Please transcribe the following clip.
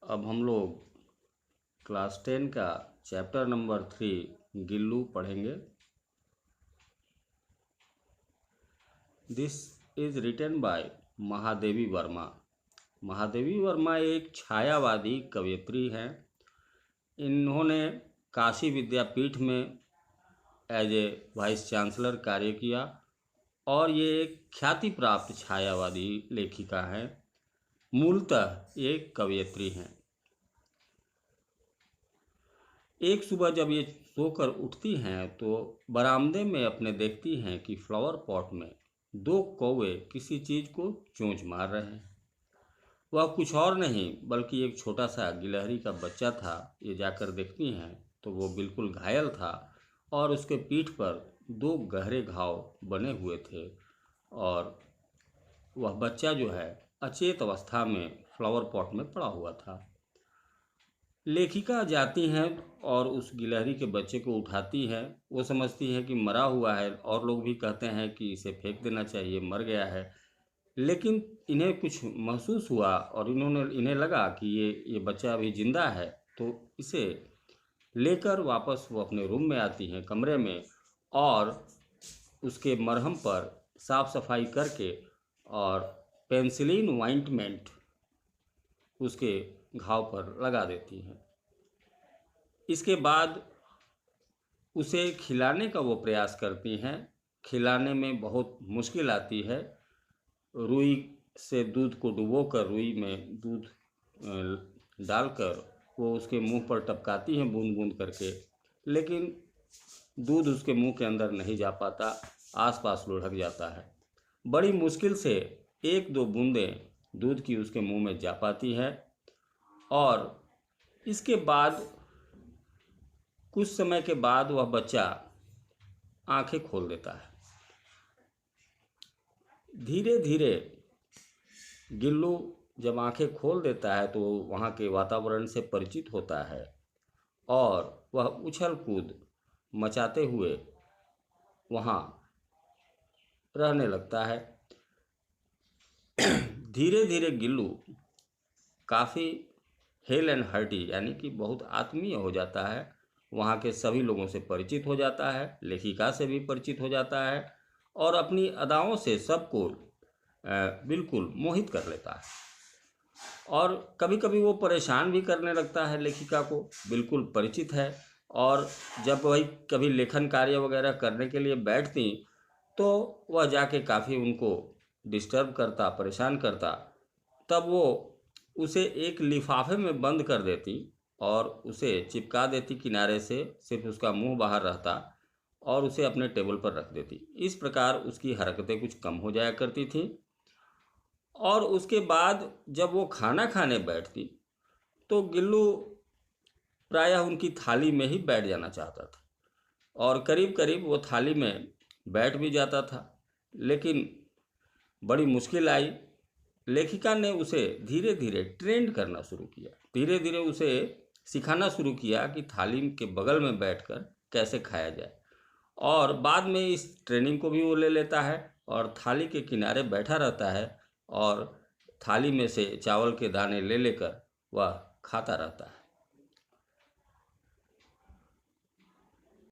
अब हम लोग क्लास 10 का चैप्टर नंबर 3 गिल्लू पढ़ेंगे। This is written by Mahadevi Verma. Mahadevi Verma एक छायावादी कवयित्री हैं। इन्होंने काशी विद्यापीठ में एज ए वाइस चांसलर कार्य किया और ये एक ख्याति प्राप्त छायावादी लेखिका हैं। मूलतः एक कवयित्री हैं। एक सुबह जब ये सोकर उठती हैं तो बरामदे में अपने देखती हैं कि फ्लावर पॉट में 2 कौवे किसी चीज़ को चोंच मार रहे हैं। वह कुछ और नहीं बल्कि एक छोटा सा गिलहरी का बच्चा था। ये जाकर देखती हैं तो वो बिल्कुल घायल था और उसके पीठ पर 2 गहरे घाव बने हुए थे और वह बच्चा जो है अचेत अवस्था में फ्लावर पॉट में पड़ा हुआ था। लेखिका जाती हैं और उस गिलहरी के बच्चे को उठाती है। वो समझती है कि मरा हुआ है और लोग भी कहते हैं कि इसे फेंक देना चाहिए, मर गया है। लेकिन इन्हें कुछ महसूस हुआ और इन्हें लगा कि ये बच्चा अभी जिंदा है, तो इसे लेकर वापस वो अपने रूम में आती हैं, कमरे में, और उसके मरहम पर साफ सफाई करके और पेंसिलिन ऑइंटमेंट उसके घाव पर लगा देती हैं। इसके बाद उसे खिलाने का वो प्रयास करती हैं। खिलाने में बहुत मुश्किल आती है। रुई से दूध को डुबोकर रुई में दूध डालकर वो उसके मुंह पर टपकाती हैं बूंद बूंद करके, लेकिन दूध उसके मुंह के अंदर नहीं जा पाता, आसपास लुढ़क जाता है। बड़ी मुश्किल से 1-2 बूंदें दूध की उसके मुंह में जा पाती है और इसके बाद कुछ समय के बाद वह बच्चा आंखें खोल देता है। धीरे धीरे गिल्लू जब आंखें खोल देता है तो वहाँ के वातावरण से परिचित होता है और वह उछल कूद मचाते हुए वहाँ रहने लगता है। धीरे धीरे गिल्लू काफ़ी हेल एंड हर्टी यानी कि बहुत आत्मीय हो जाता है। वहाँ के सभी लोगों से परिचित हो जाता है, लेखिका से भी परिचित हो जाता है और अपनी अदाओं से सबको बिल्कुल मोहित कर लेता है। और कभी कभी वो परेशान भी करने लगता है लेखिका को, बिल्कुल परिचित है। और जब वही कभी लेखन कार्य वगैरह करने के लिए बैठती तो वह जाके काफ़ी उनको डिस्टर्ब करता, परेशान करता। तब वो उसे एक लिफाफे में बंद कर देती और उसे चिपका देती किनारे से, सिर्फ उसका मुंह बाहर रहता और उसे अपने टेबल पर रख देती। इस प्रकार उसकी हरकतें कुछ कम हो जाया करती थीं। और उसके बाद जब वो खाना खाने बैठती तो गिल्लू प्रायः उनकी थाली में ही बैठ जाना चाहता था और करीब करीब वो थाली में बैठ भी जाता था। लेकिन बड़ी मुश्किल आई। लेखिका ने उसे धीरे धीरे ट्रेंड करना शुरू किया, धीरे धीरे उसे सिखाना शुरू किया कि थाली के बगल में बैठकर कैसे खाया जाए। और बाद में इस ट्रेनिंग को भी वो ले लेता है और थाली के किनारे बैठा रहता है और थाली में से चावल के दाने ले लेकर वह खाता रहता है।